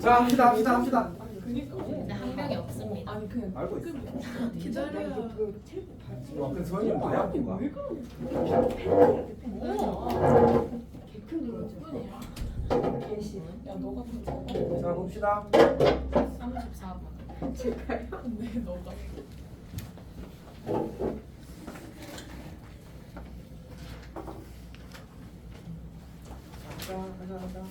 자, 합시다. 그니까. 근데 한 명이 없습니다. 아니 그냥 알고 있어. 기다려야. 와, 그 소연이 뭐 해야 된 거야? 왜 그러는 개큰 들어지. 야 너가 더 작아. 자, 봅시다. 34번. 제가요? 네 너가. 가자.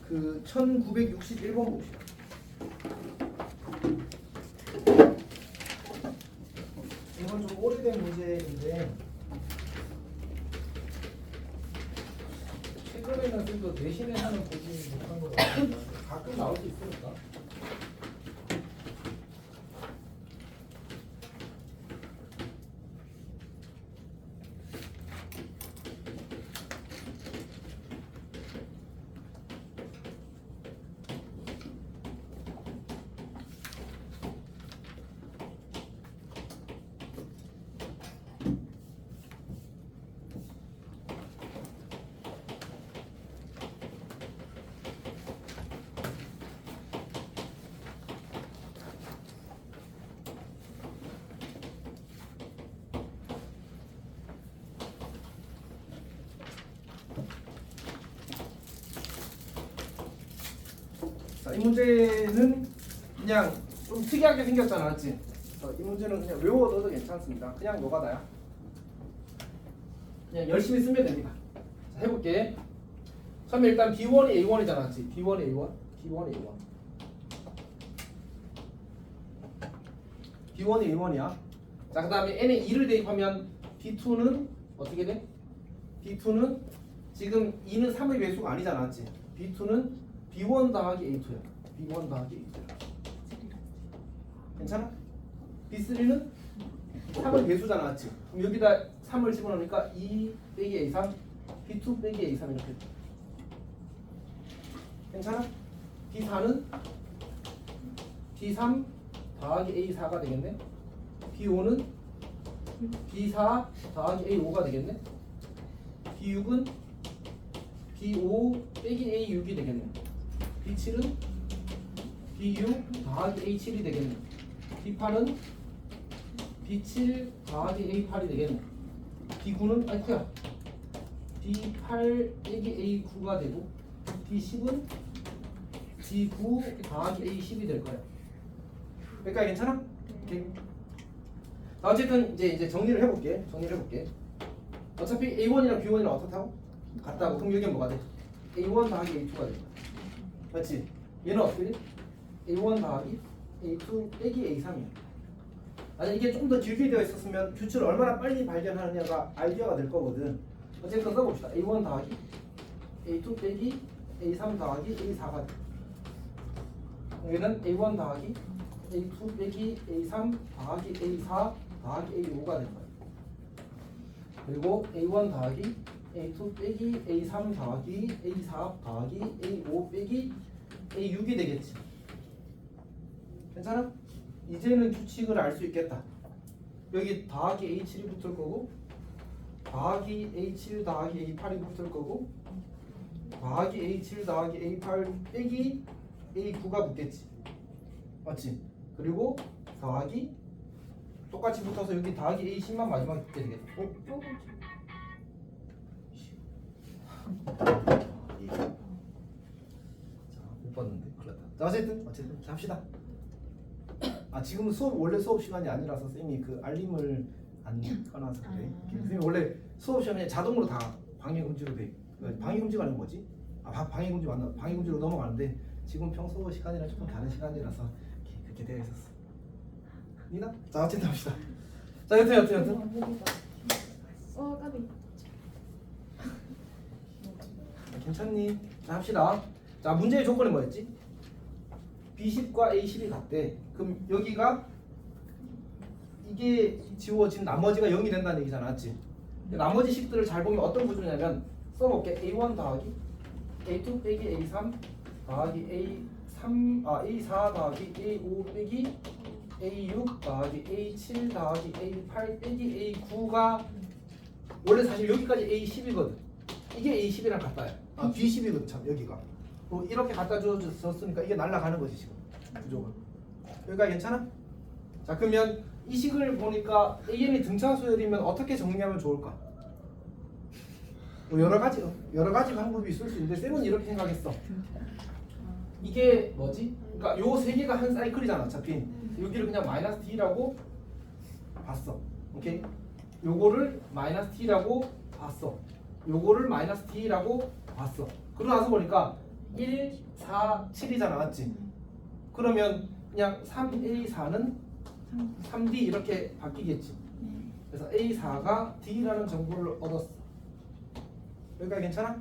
그 1961번 봅시다. 이건 좀 오래된 문제인데 최근에는 좀 더 대신해서는 보지 못한 것 같아요. 가끔 나올 수 있으니까. 자, 이 문제는 그냥 좀 특이하게 생겼잖아, 맞지? 이 문제는 그냥 외워둬도 괜찮습니다. 그냥 노가다야. 그냥 열심히 쓰면 됩니다. 자, 해볼게. 처음에 일단 B1이 A1이잖아, 맞지? B1이 A1, B1이 A1. B1이 A1이야. 자, 그 다음에 N에 2를 대입하면 B2는 어떻게 돼? B2는 지금 2는 3의 배수가 아니잖아, 맞지? B2는 B1 더하기 A2야. B1 더하기 A2야. 괜찮아? B3는 3의 배수잖아, 맞지? 그럼 여기다 3을 집어넣으니까 2 빼기 A3, B2 빼기 A3 이렇게 돼. 괜찮아? B4는 B3 더하기 A4가 되겠네. B5는 B4 더하기 A5가 되겠네. B6은 B5 빼기 A6이 되겠네. B7은 B6 더하기 A7이 되겠네. B8은 B7 더하기 A8이 되겠네. B9는 아이쿠야 B8 빼기 A9가 되고 B10은 B9 더하기 A10이 될 거야. 여기까지 괜찮아? 오케이. 자, 어쨌든 이제 정리를 해볼게. 어차피 A1이랑 B1이랑 어떻다고? 같다고. 그럼 여기는 뭐가 돼? A1 더하기 A2가 돼. 맞지? 얘는 어떻게 돼? A1 더하기 A2 빼기 A3이야. 아니 이게 좀 더 길게 되어 있었으면 규칙을 얼마나 빨리 발견하느냐가 아이디어가 될 거거든. 어쨌든 써봅시다. A1 더하기 A2 빼기 A3 더하기 A4가 돼. 여기는 A1 더하기 A2 빼기 A3 더하기 A4 더하기 A5가 될 거야. 그리고 A1 더하기 A2 빼기 A3 더하기 A4 더하기 A5 빼기 A6이 되겠지. 괜찮아? 이제는 규칙을 알 수 있겠다. 여기 더하기 A7이 붙을 거고 더하기 A7 더하기 A8이 붙을 거고 더하기 A7 더하기 A8 빼기 A9가 붙겠지. 맞지? 그리고 더하기 똑같이 붙어서 여기 더하기 A10만 마지막에 붙게 되겠다. 자, 못 봤는데 큰일 났다. 자, 어쨌든 자, 합시다. 아, 지금은 원래 수업 시간이 아니라서 쌤이 그 알림을 안 꺼놔서 그래. 쌤이 원래 수업 시간에 자동으로 다 방해 금지로 돼. 방해 금지가 아닌 뭐지? 아, 방해 금지 맞나? 방해 금지로 넘어가는데 지금 평소 시간이랑 조금 다른 시간이라서 그렇게 되어 있었어. 니나? 자, 어쨌든 합시다. 자, 여튼. 까비. 괜찮니? 자, 합시다. 자, 문제의 조건이 뭐였지? B10과 A10이 같대. 그럼 여기가 이게 지워진 나머지가 0이 된다는 얘기잖아, 맞지? 나머지 식들을 잘 보면 어떤 구조냐면 써볼게. A1 더하기 A2 빼기 A3 더하기 A4 더하기 A5 빼기 A6 더하기 A7 더하기 A8 빼기 A9가 원래 사실 여기까지 A10이거든. 이게 A10이랑 같아요. B10이거든 참 여기가. 이렇게 갖다 줬으니까 이게 날아가는 거지 지금 구조가. 여기가 괜찮아? 자 그러면 이 식을 보니까 AN이 등차수열이면 어떻게 정리하면 좋을까? 뭐 여러 가지 방법이 있을 수 있는데 쌤은 이렇게 생각했어. 이게 뭐지? 그러니까 요 세 개가 한 사이클이잖아 어차피. 여기를 그냥 마이너스 t라고 봤어. 오케이? 요거를 마이너스 t라고 봤어. 요거를 마이너스 t라고 봤어. 그러고 나서 보니까 1, 4, 7이잖아 맞지? 그러면 그냥 3A4는 3D 이렇게 바뀌겠지. 그래서 A4가 D라는 정보를 얻었어. 여기까지 괜찮아?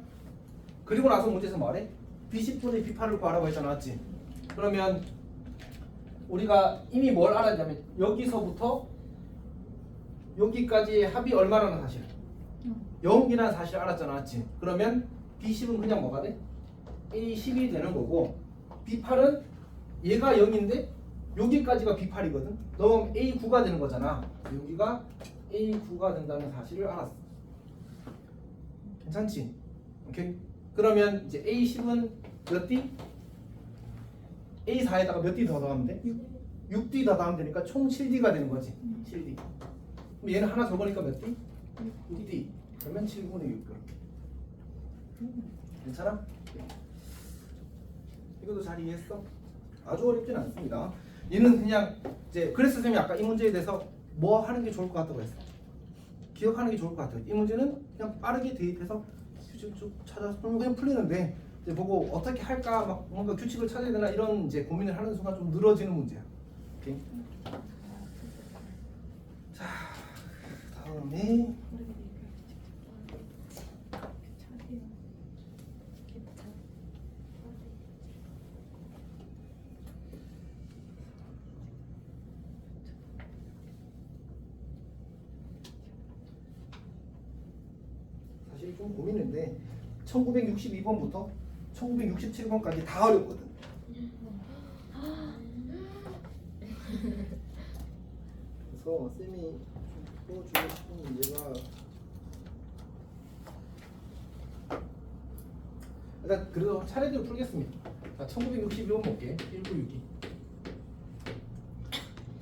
그리고 나서 문제에서 말해 B10분의 B8을 구하라고 했잖아 맞지? 그러면 우리가 이미 뭘 알았냐면 여기서부터 여기까지 합이 얼마라는 사실 0이라는 사실을 알았잖아 맞지? 그러면 B10은 그냥 뭐가 돼? A10이 되는 거고 B8은 얘가 0인데 여기까지가 B8이거든. 그럼 A9가 되는 거잖아. 여기가 A9가 된다는 사실을 알았어. 괜찮지? 오케이. 그러면 이제 A10은 몇 D? A4에다가 몇 D 더 더하면 돼? 6D 더 더하면 되니까 총 7D가 되는 거지. 7D. 그럼 얘는 하나 적으니까 몇 D? 6D. 그러면 7분의 6 그렇게. 괜찮아? 이것도 잘 이해했어? 아주 어렵진 않습니다. 얘는 그냥 이제 그래서 선생님이 아까 이 문제에 대해서 뭐 하는 게 좋을 것 같다고 했어. 기억하는 게 좋을 것 같아요. 이 문제는 그냥 빠르게 대입해서 규칙 쭉 찾아서 그냥 풀리는데 이제 보고 어떻게 할까 막 뭔가 규칙을 찾아야 되나 이런 이제 고민을 하는 순간 좀 늘어지는 문제야. 오케이. 자 다음에 사실 좀 고민인데 1962번부터 1967번까지 다 어렵거든. 그래서 쌤이 풀어주고 싶은 문제가 일단 그래도 차례대로 풀겠습니다. 자, 1961번 볼게. 1962.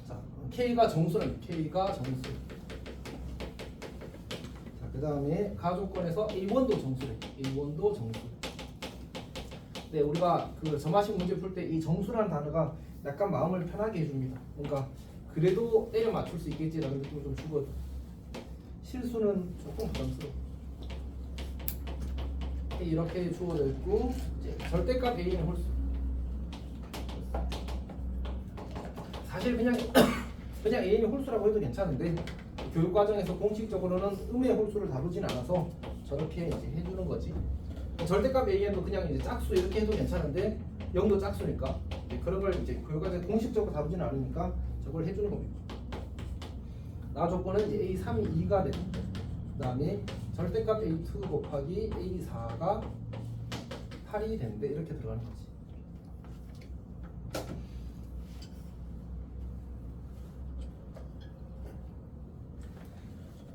자, K가 정수는 K가 정수. 자, 그 다음에 가조건에서 A1도 정수래. A1도 정수. 네, 우리가 그 점화식 문제 풀 때 이 정수라는 단어가 약간 마음을 편하게 해줍니다. 뭔가 그래도 때려 맞출 수 있겠지라는 느낌을 좀 주거든. 실수는 조금 부담스러워. 이렇게 주어져 있고 이제 절대값 A는 홀수. 사실 그냥 A는 홀수라고 해도 괜찮은데 교육 과정에서 공식적으로는 음의 홀수를 다루진 않아서 저렇게 이제 해주는 거지. 절대값 An도 그냥 이제 짝수 이렇게 해도 괜찮은데 0도 짝수니까 그런 걸 이제 교육 과정에서 공식적으로 다루진 않으니까 저걸 해주는 겁니다. 나 조건은 이제 A3이 2가 되고 그 다음에 절대값 A2 곱하기 A4가 8이 되는데 이렇게 들어가는 거지.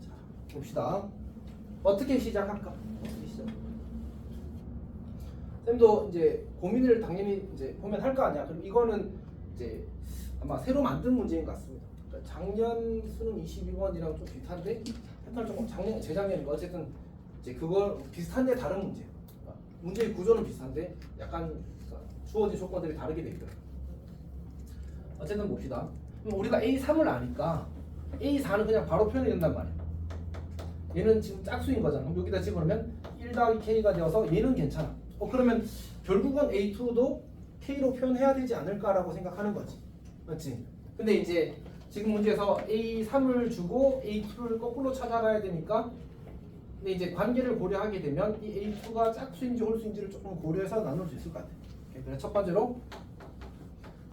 자, 봅시다. 어떻게 시작할까? 어떻게 시작? 쌤도 이제 고민을 당연히 이제 보면 할 거 아니야. 그럼 이거는 이제 아마 새로 만든 문제인 것 같습니다. 그러니까 작년 수능 22번이랑 좀 비슷한데 패턴 조금 재작년인가 어쨌든 이제 그거 비슷한데 다른 문제. 문제의 구조는 비슷한데 약간 주어진 조건들이 다르게 돼 있더라고요. 어쨌든 봅시다. 그럼 우리가 A3을 아니까 A4는 그냥 바로 표현이 된단 말이야. 얘는 지금 짝수인 거잖아. 그럼 여기다 집어넣으면 1 더하기 K가 되어서 얘는 괜찮아. 그러면 결국은 A2도 K로 표현해야 되지 않을까라고 생각하는 거지. 맞지? 근데 이제 지금 문제에서 A3을 주고 A2를 거꾸로 찾아가야 되니까 근데 이제 관계를 고려하게 되면 이 A2가 짝수인지 홀수인지를 조금 고려해서 나눌 수 있을 것 같아. 그래서 첫 번째로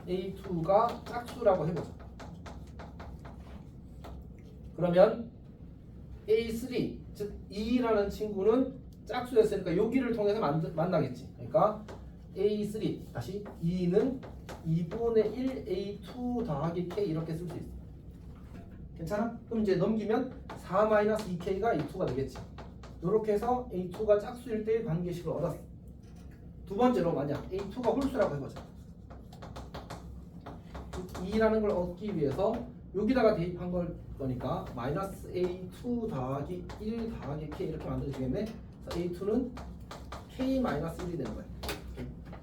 A2가 짝수라고 해보자. 그러면 A3 즉 2라는 친구는 짝수였으니까 여기를 통해서 만나겠지. 그러니까 A3 다시 2는 2분의 1 A2 더하기 K 이렇게 쓸 수 있어. 괜찮아? 그럼 이제 넘기면 4-2K가 A2가 되겠지. 이렇게 해서 A2가 짝수일 때의 관계식을 얻었어. 두 번째로 만약 A2가 홀수라고 해보자. 2라는 걸 얻기 위해서 여기다가 대입한 거니까 마이너스 A2 더하기 1 더하기 K 이렇게 만들어지겠네. 그래서 A2는 K 마이너스 1이 되는 거야.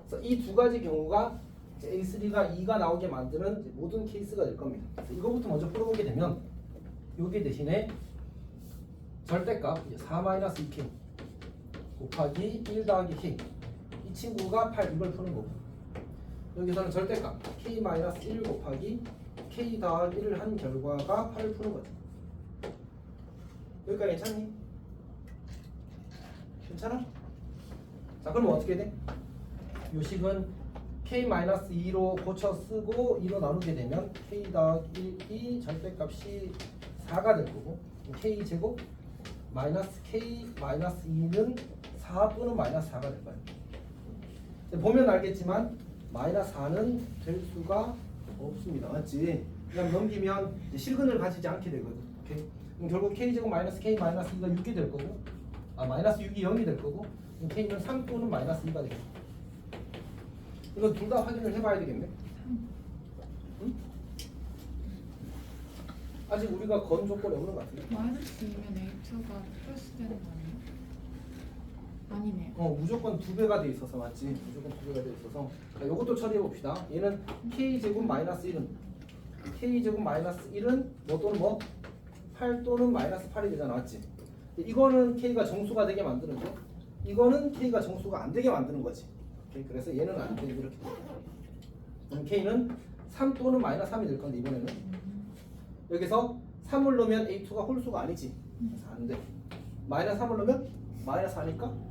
그래서 이 두 가지 경우가 A3가 2가 나오게 만드는 이제 모든 케이스가 될 겁니다. 그래서 이거부터 먼저 풀어보게 되면 여기 대신에 절대값 4-2K 곱하기 1 더하기 K 이 친구가 8 이걸 푸는 거고 여기서는 절대값 K-1 곱하기 K 더하기 1을 한 결과가 8을 푸는 거죠. 여기까지 괜찮니? 괜찮아? 자 그럼 어떻게 돼? 요식은 K-2로 고쳐 쓰고 2로 나누게 되면 K 더하기 1이 절대값이 4가 될 거고 K 제곱 마이너스 K 마이너스 2는 4 또는 마이너스 4가 될 거예요. 보면 알겠지만 마이너스 4는 될 수가 없습니다. 맞지? 그냥 넘기면 이제 실근을 가지지 않게 되거든. 오케이? 그럼 결국 K 제곱 마이너스 K 마이너스 2가 6이 될 거고 마이너스 6이 0이 될 거고 K는 3 또는 마이너스 2가 되겠다. 이거 둘 다 확인을 해봐야 되겠네. 응? 아직 우리가 건 조건이 없는 것 같은데. 마이너스 2면 A2가 플러스 되는 거 아니에요? 아니네. 무조건 2배가 돼 있어서 맞지? 무조건 2배가 돼 있어서. 자, 이것도 처리해 봅시다. 얘는 K 제곱 마이너스 1은 K 제곱 마이너스 1은 뭐 또는 뭐 8 또는 마이너스 8이 되잖아, 맞지? 이거는 K가 정수가 되게 만드는데 이거는 K가 정수가 안 되게 만드는 거지. 오케이? 그래서 얘는 안 되고 이렇게 돼. 그럼 K는 3 또는 마이너스 3이 될 건데 이번에는 여기서 3을 넣으면 A2가 홀수가 아니지. 그래서 안 돼. 마이너스 3을 넣으면 마이너스 4니까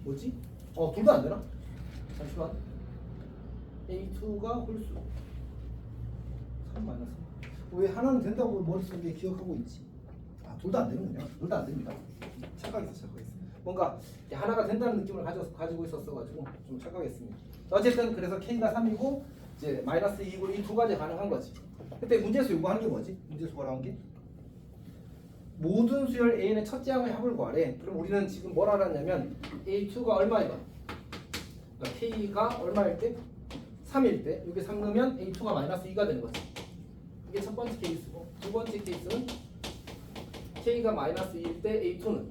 뭐지? 둘 다 안 되나? 잠시만. A2가 홀수 3 마이너스 3. 왜 하나는 된다고 머릿속에 기억하고 있지? 둘 다 안 되는군요. 둘 다 안 됩니다. 착각했어. 뭔가 하나가 된다는 느낌을 가지고 있었어가지고 좀 착각했습니다. 어쨌든 그래서 K가 3이고 이제 마이너스 2이고 이 두 가지 가능한 거지. 그때 문제수 요구하는 게 뭐지? 문제수가 나온 게 모든 수열 A의 첫째 항의 합을 구하래. 그럼 우리는 지금 뭘 알았냐면 A2가 얼마이다? 그러니까 K가 얼마일 때? 3일 때 여기 3 넣으면 A2가 마이너스 2가 되는 거지. 이게 첫 번째 케이스고 두 번째 케이스는 K가 마이너스 2일 때 A2는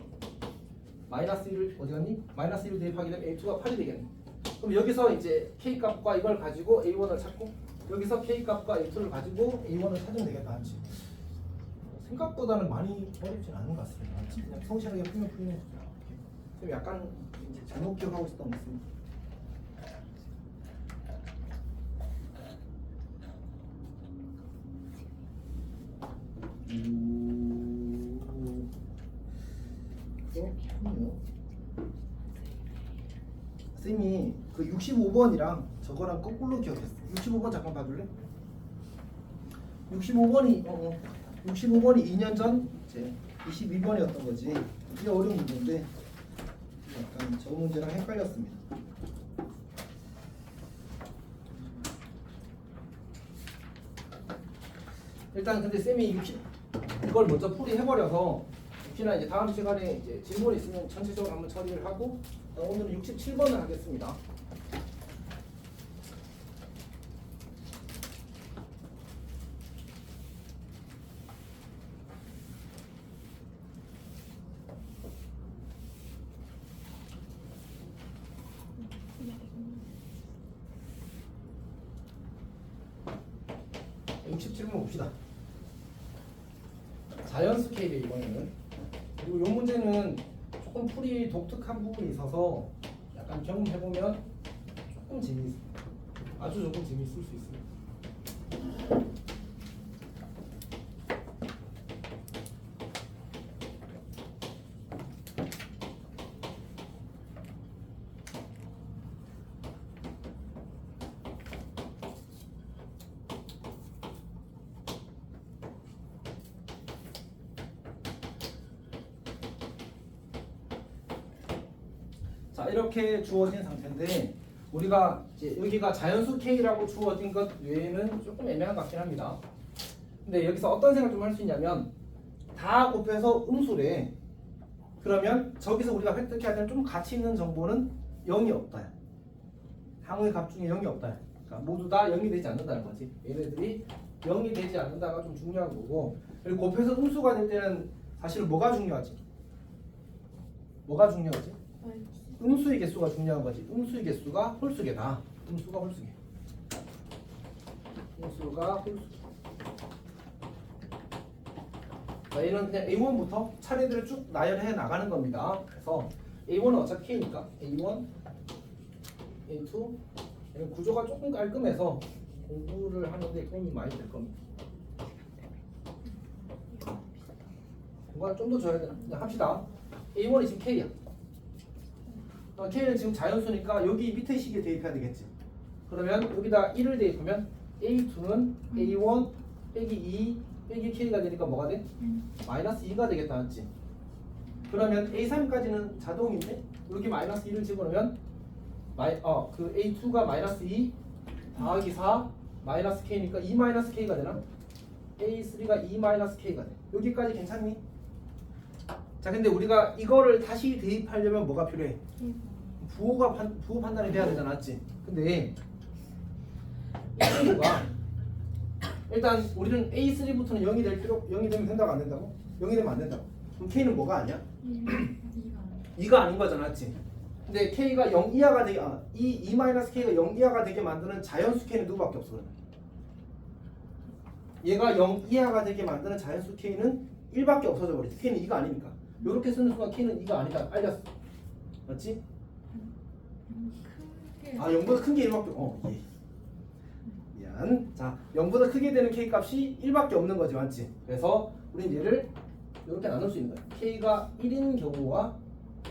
마이너스 1을 어디 갔니? 마이너스 1을 대입하게 되면 A2가 8이 되겠네. 그럼 여기서 이제 K 값과 이걸 가지고 A1을 찾고 여기서 K 값과 A2를 가지고 A1을 찾으면 되겠다. 맞지? 생각보다는 많이 어렵진 않은 것 같습니다. 맞지? 그냥 성실하게 풀면 풀리는 거죠. 좀 약간 이제 잘못 기억하고 있었던 것 같습니다. 쌤이 그 65번이랑 저거랑 거꾸로 기억했어. 65번 잠깐 봐줄래? 65번이 2년 전 이제 22번이었던 거지. 이게 어려운 문제인데 약간 저 문제랑 헷갈렸습니다. 일단 근데 쌤이 이걸 먼저 풀이해버려서 혹시나 이제 다음 시간에 이제 질문 있으면 전체적으로 한번 처리를 하고 오늘은 67번을 하겠습니다. 봅시다. 자연수 K를 이번에는 그리고 이 문제는 조금 풀이 독특한 부분이 있어서 약간 경험해보면 조금 아주 조금 재미있을 수 있습니다. 자, 이렇게 주어진 상태인데 우리가 이제 여기가 자연수 K라고 주어진 것 외에는 조금 애매한 것 같긴 합니다. 근데 여기서 어떤 생각 좀 할 수 있냐면 다 곱해서 음수래. 그러면 저기서 우리가 획득해야 되는 좀 가치 있는 정보는 0이 없다. 항의 값 중에 0이 없다. 그러니까 모두 다 0이 되지 않는다는 거지. 얘네들이 0이 되지 않는다가 좀 중요한 거고, 그리고 곱해서 음수가 될 때는 사실 뭐가 중요하지? 뭐가 중요하지? 음수의 개수가 중요한 거지. 음수의 개수가 홀수계다. 음수가 홀수계. 음수가 홀수계. 자, 얘는 그냥 A1부터 차례대로 쭉 나열해 나가는 겁니다. 그래서 A1은 어차피 K니까 A1, A2 얘는 구조가 조금 깔끔해서 공부를 하는데 도움이 많이 될 겁니다. 공부를 좀 더 줘야 되나? 그냥 합시다. A1이 지금 K야. K는 지금 자연수니까 여기 밑에 식에 대입해야 되겠지. 그러면 여기다 1을 대입하면 A2는 A1 빼기 2 빼기 K가 되니까 뭐가 돼? 마이너스 2가 되겠다, 맞지? 그러면 A3까지는 자동인데 여기 마이너스 2를 집어넣으면 그 A2가 마이너스 2 더하기 4 마이너스 K니까 2 마이너스 K가 되나? A3가 2 마이너스 K가 돼. 여기까지 괜찮니? 자, 근데 우리가 이거를 다시 대입하려면 뭐가 필요해? 부호 판단이 돼야 되잖아, 맞지? 근데 이 친구가 일단 우리는 A3부터는 0이 되면 된다고 안 된다고? 0이 되면 안 된다고. 그럼 K는 뭐가 아니야? 2가 아닌 거잖아, 맞지? 근데 K가 0 이하가 되게 E-K가 0 이하가 되게 만드는 자연수 K는 누구밖에 없어. 그러면 얘가 0 이하가 되게 만드는 자연수 K는 1밖에 없어져 버리지. K는 2가 아니니까. 요렇게 쓰는 순간 K는 2가 아니다. 알렸어. 맞지? 아, 0보다 큰 게 1밖에 예. 미안. 자, 0보다 크게 되는 K 값이 1밖에 없는 거지, 맞지? 그래서 우린 얘를 이렇게 나눌 수 있는 거야. K가 1인 경우와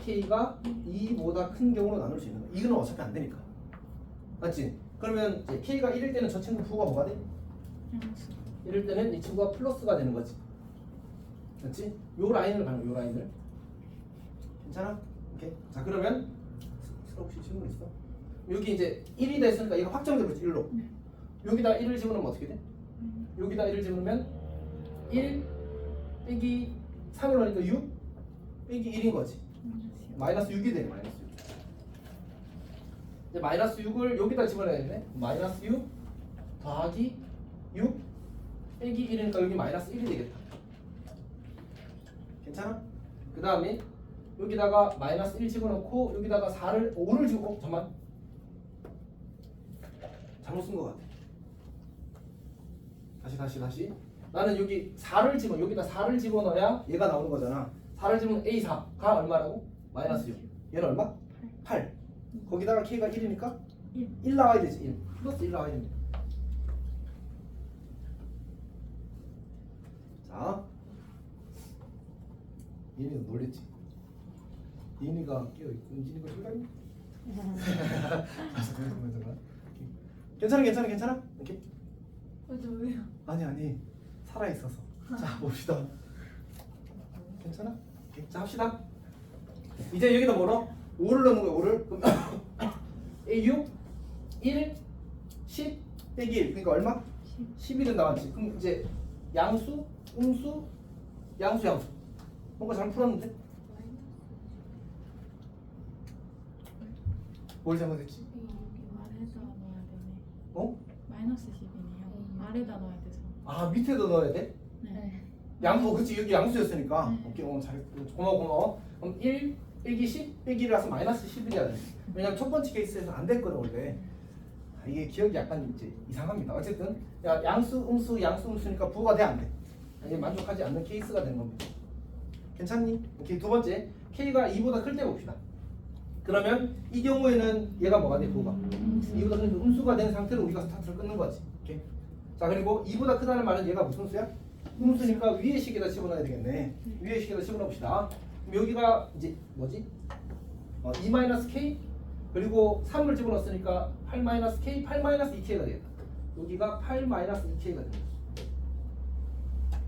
K가 2보다 큰 경우로 나눌 수 있는 거야. 이거는 어차피 안 되니까. 맞지? 그러면 이제 K가 1일 때는 저 친구 부호가 뭐가 돼? 이럴 때는 이 친구가 플러스가 되는 거지. 맞지? 요 라인을 가는 거야, 요 라인을. 괜찮아? 오케이. 자, 그러면 혹시 질문 있어? 여기 이제 1이 됐으니까 이거 확정되고 있지, 1로. 여기다 1을 집어넣으면 어떻게 돼? 여기다 1을 집어넣으면 1 빼기 3을 넣으니까 6 빼기 1인 거지. 마이너스 6이 되네, 마이너스 6. 이제 마이너스 6을 여기다 집어넣어야겠네. 마이너스 6 더하기 6 빼기 1이니까 여기 마이너스 1이 되겠다. 괜찮아? 그 다음에 여기다가 마이너스 1 집어넣고 여기다가 5를 집어 잠깐만 잘못 쓴 것 같아. 다시 나는 여기 4를 여기다 4를 집어넣어야 얘가 나오는 거잖아. 4를 집으면 A4가 얼마라고? 마이너스 6. 얘는 얼마? 8. 거기다가 K가 1이니까 1 나와야 되지. 1 플러스 1 나와야 됩니다. 자, 얘는 놀랬지. 이니가 깨어있고 은진이가 실감이? 괜찮아? 오케이? 왜요? 아니 살아있어서. 자, 봅시다. 괜찮아? 오케이. 자, 합시다. 이제 여기다 뭐로? 5를 넣는 거야. 5를. 그럼 A6 1 10 빼기 1 그러니까 얼마? 11은 나왔지. 그럼 이제 양수, 음수, 양수 뭔가 잘 풀었는데? 뭘 잘못했지? 여기 아래다 넣어야 되네. 어? 마이너스 10이네요. 아래다 넣어야 돼서. 아, 밑에도 넣어야 돼? 네. 양수, 그치, 여기 양수였으니까. 네. 오케이, 잘했고. 고마워. 그럼 1 빼기 10 빼기 1이라서 마이너스 11이야 돼. 왜냐면 첫 번째 케이스에서 안 됐거든, 원래. 이게 기억이 약간 이제 이상합니다. 어쨌든, 양수, 음수니까 부호가 돼, 안 돼? 이게 만족하지 않는 케이스가 되는 겁니다. 괜찮니? 오케이, 두 번째. K가 2보다 클 때 봅시다. 그러면 이 경우에는 얘가 뭐가 돼? 부호가 2보다 큰 음수가 된 상태로 우리가 스타트를 끊는 거지. 오케이? 자, 그리고 2보다 크다는 말은 얘가 무슨 수야? 음수니까 위의 식에다 집어넣어야 되겠네. 위의 식에다 집어넣읍시다. 그럼 여기가 이제 뭐지? 2-K 그리고 3을 집어넣었으니까 8-K, 8-2K가 되겠다. 여기가 8-2K가 됩니다.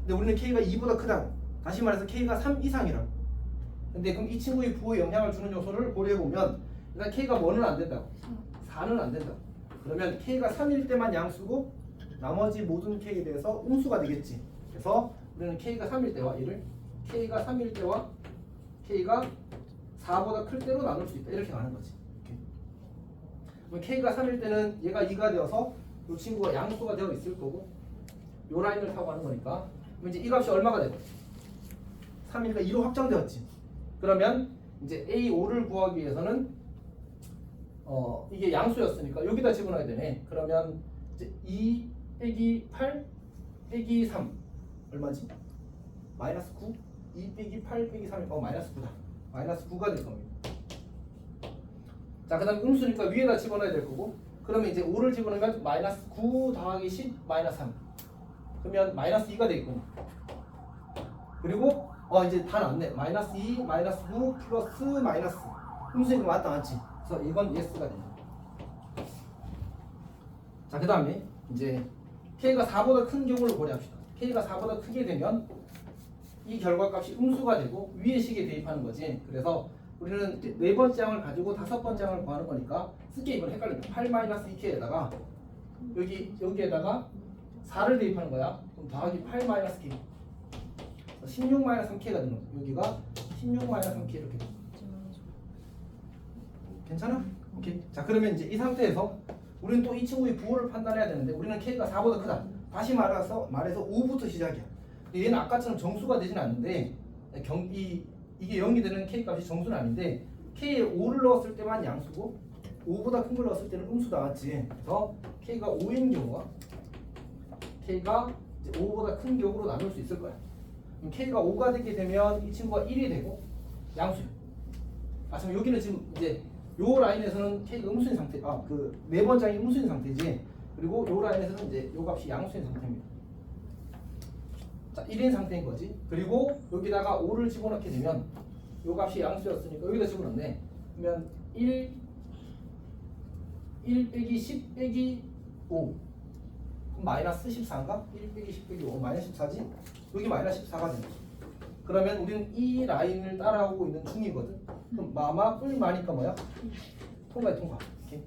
근데 우리는 K가 2보다 크다고. 다시 말해서 K가 3 이상이라고. 근데 그럼 이 친구의 부호에 영향을 주는 요소를 고려해보면 일단 K가 뭐는 안 된다고? 4는 안 된다고. 그러면 K가 3일 때만 양수고 나머지 모든 K에 대해서 음수가 되겠지. 그래서 우리는 K가 3일 때와 얘를 K가 3일 때와 K가 4보다 클 때로 나눌 수 있다. 이렇게 가는 거지. 이렇게. 그럼 K가 3일 때는 얘가 2가 되어서 이 친구가 양수가 되어 있을 거고 요 라인을 타고 가는 거니까 그럼 이제 이 값이 얼마가 되고 3일가 2로 확정되었지. 그러면 이제 A5를 구하기 위해서는 이게 양수였으니까 여기다 집어넣어야 되네. 그러면 이제 2 빼기 8 빼기 3 얼마지? 마이너스 9? 2 빼기 8 빼기 3이 마이너스 9다. 마이너스 9가 될 겁니다. 자, 그 다음에 음수니까 위에다 집어넣어야 될 거고 그러면 이제 5를 집어넣으면 마이너스 9 더하기 10 마이너스 3 그러면 마이너스 2가 되겠군요. 그리고 이제 다 나왔네. 마이너스 2 마이너스 9 플러스 마이너스 음수니까 맞다 맞지? 그래서 이건 예스가 됩니다. 자, 그 다음에 이제 K가 4보다 큰 경우를 고려합시다. K가 4보다 크게 되면 이 결과값이 음수가 되고 위의 식에 대입하는 거지. 그래서 우리는 네 번째 항을 가지고 다섯 번째 항을 구하는 거니까 쓰게 이건 헷갈립니다. 8-2K에다가 여기에다가 4를 대입하는 거야. 그럼 더하기 8-K 16-3K가 되는 거죠. 여기가 16-3K 이렇게 됩니다. 괜찮아? 오케이. 자, 그러면 이제 이 상태에서 우리는 또 이 친구의 부호를 판단해야 되는데 우리는 K가 4보다 크다. 다시 말해서 5부터 시작이야. 얘는 아까처럼 정수가 되진 않는데 이게 0이 되는 K 값이 정수는 아닌데 K에 5를 넣었을 때만 양수고 5보다 큰 걸 넣었을 때는 음수 나왔지. 그래서 K가 5인 경우가 K가 이제 5보다 큰 경우로 나눌 수 있을 거야. 그럼 K가 5가 되게 되면 이 친구가 1이 되고 양수야. 참 여기는 지금 이제 요 라인에서는 K가 음수인 상태, 그 네 번째 항이 음수인 상태지. 그리고 요 라인에서는 이제 요 값이 양수인 상태입니다. 자, 1인 상태인 거지. 그리고 여기다가 5를 집어넣게 되면 요 값이 양수였으니까 여기다 집어넣네. 그러면 1 빼기 10 빼기 5 그럼 마이너스 14인가? 1 빼기 10 빼기 5 마이너스 14지? 여기 마이너스 14가 되는 거지. 그러면 우리는 이 라인을 따라오고 있는 중이거든. 그럼 마마 뿔마니까 뭐야? 통과야 통과. 오케이.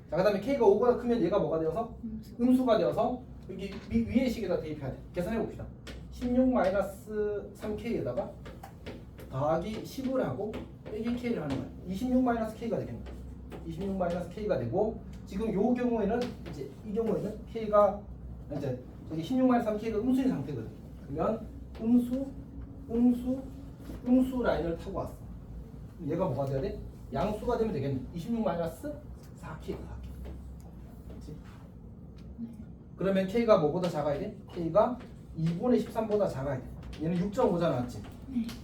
자, 그 다음에 K가 5보다 크면 얘가 뭐가 되어서? 음수가 되어서 여기 위의 식에다 대입해야 돼. 계산해 봅시다. 16-3K에다가 더하기 10을 하고 빼기 K를 하는 거야. 26-K가 되겠네. 26-K가 되고 지금 요 경우에는 이제 이 경우에는 K가 이제 저기 16-3K가 음수인 상태거든. 그러면 음수 라인을 타고 왔어. 얘가 뭐가 돼야 돼? 양수가 되면 되겠네. 26-4K가 그렇지? 그러면 K가 뭐보다 작아야 돼? K가 2분의 13보다 작아야 돼. 얘는 6.5자 나왔지?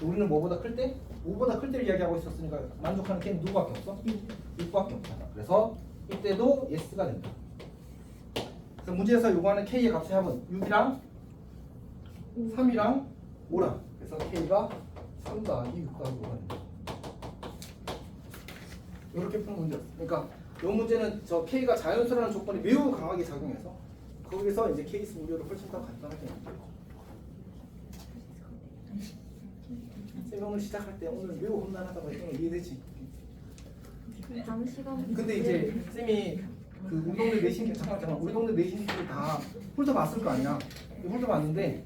우리는 뭐보다 클 때? 5보다 클 때를 이야기하고 있었으니까 만족하는 K는 누구밖에 없어? 6밖에 없잖아. 그래서 이때도 예스가 된다. 그래서 문제에서 요구하는 K의 값의 합은 6이랑 3이랑 5랑. 그래서 K가 3 더하기 6 더하기 5가 된다. 이렇게 푸는 문제였어. 그러니까 이 문제는 저 K가 자연수라는 조건이 매우 강하게 작용해서 거기서 이제 케이스 무료를 훨씬 더 간단하게 만들고. 쌤이 오늘 시작할 때 오늘 매우 험난하다고 했던 거 이해되지? 다음 시간. 근데 이제 쌤이 그 우리 동네 내신 괜찮았잖아. 우리 동네 내신들 다 훑어봤을 거 아니야. 훑어봤는데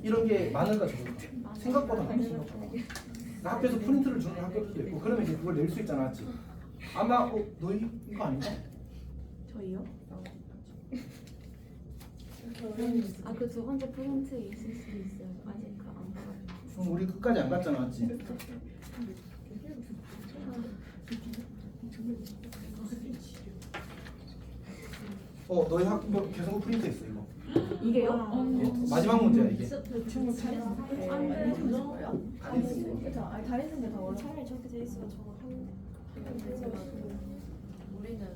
이런 게 많을까 저거 생각보다 많아. 생각보다. 학교에서 프린트를 주는 학교들도 있고 그러면 이제 그걸 낼 수 있잖아, 맞지? 아마 너희 이거 아닌가? 저희요? 그 두 번째 프린트 있을 수도 있어요. 아직 안 봐요. 우리 끝까지 안 갔잖아, 맞지? 너희 학교 계속 프린트 있어 이거. 이게요? 마지막 문제야 이게. 다른 생각 다 원래 차라리 저렇게 돼 있으면 저거 우리는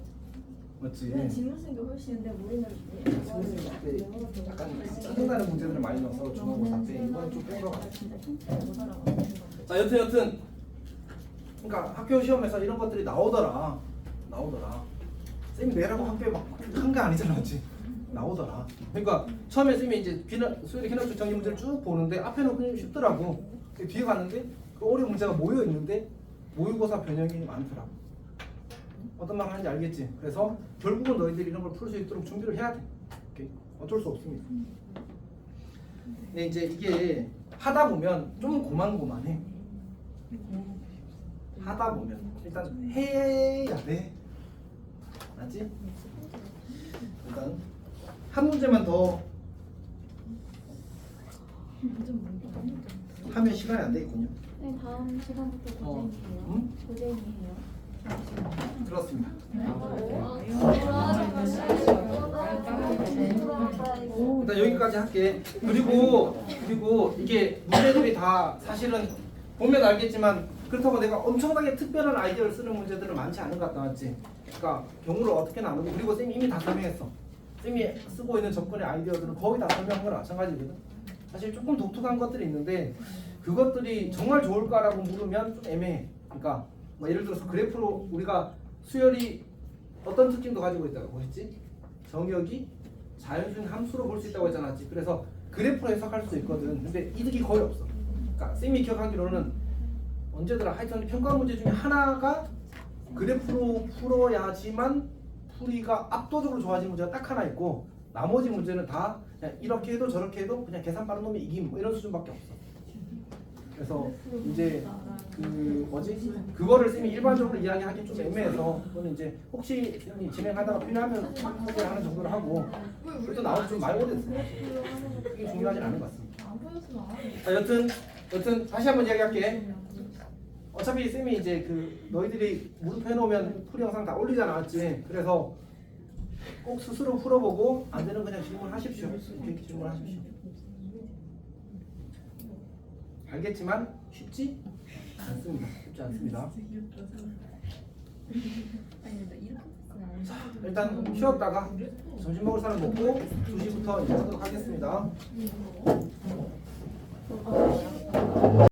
맞지? 질문 쓴 게 훨씬 근데 우리는 약간 짜증나는 문제들을 많이 넣어서 중간고 답변 이번엔 좀 뺀 거 같아. 자, 여튼 그러니까 학교 시험에서 이런 것들이 나오더라. 쌤이 내라고 학교에 막 한 게 아니잖아, 맞지? 나오더라. 그러니까 처음에 쌤이 이제 수열의 기능적 정리 문제를 쭉 보는데 앞에는 그냥 쉽더라고. 뒤에 갔는데 그 어려운 문제가 모여 있는데 모의고사 변형이 많더라. 어떤 말 하는지 알겠지? 그래서 결국은 너희들이 이런 걸 풀 수 있도록 준비를 해야 돼. 오케이? 어쩔 수 없습니다. 근데 이제 이게 하다 보면 좀 고만고만해. 하다 보면 일단 해야 돼. 맞지? 일단 한 문제만 더 하면 시간이 안 되겠군요. 네, 다음 시간부터 고쟁이에요. 응? 고쟁이에요. 들었습니다. 일단 여기까지 할게. 그리고 이게 문제들이 다 사실은 보면 알겠지만 그렇다고 내가 엄청나게 특별한 아이디어를 쓰는 문제들은 많지 않은 것 같다, 맞지? 그러니까 경우를 어떻게 나누고 그리고 쌤이 이미 다 설명했어. 쌤이 쓰고 있는 접근의 아이디어들은 거의 다 설명한 거랑 마찬가지거든. 사실 조금 독특한 것들이 있는데 그것들이 정말 좋을까라고 물으면 좀 애매해. 그러니까 뭐 예를 들어서 그래프로 우리가 수열이 어떤 특징도 가지고 있다고 했지? 정역이 자연수인 함수로 볼 수 있다고 했잖아. 그래서 그래프로 해석할 수도 있거든. 근데 이득이 거의 없어. 그러니까 쌤이 기억하기로는 언제더라 하여튼 평가 문제 중에 하나가 그래프로 풀어야지만 풀이가 압도적으로 좋아지는 문제가 딱 하나 있고 나머지 문제는 다 그냥 이렇게 해도 저렇게 해도 그냥 계산 빠른 놈이 이김 뭐 이런 수준밖에 없어. 그래서 이제 그 뭐지 그거를 쌤이 일반적으로 이야기하기 좀 애매해서 그거는 이제 혹시 쌤이 진행하다가 필요하면 소개하는 정도로 하고 그래도 나올 좀 많이 오래됐어. 그게 중요하진 않은 것 같습니다. 자, 여튼 다시 한번 이야기할게. 어차피 쌤이 이제 그 너희들이 무릎 해놓으면 풀이 영상 다 올리잖아, 맞지? 그래서 꼭 스스로 풀어보고 안 되는 그냥 질문하십시오. 이렇게 질문하십시오. 알겠지만 쉽지 않습니다. 쉽지 않습니다. 자, 일단 쉬었다가 점심 먹을 사람 먹고 2시부터 이제 하도록 하겠습니다.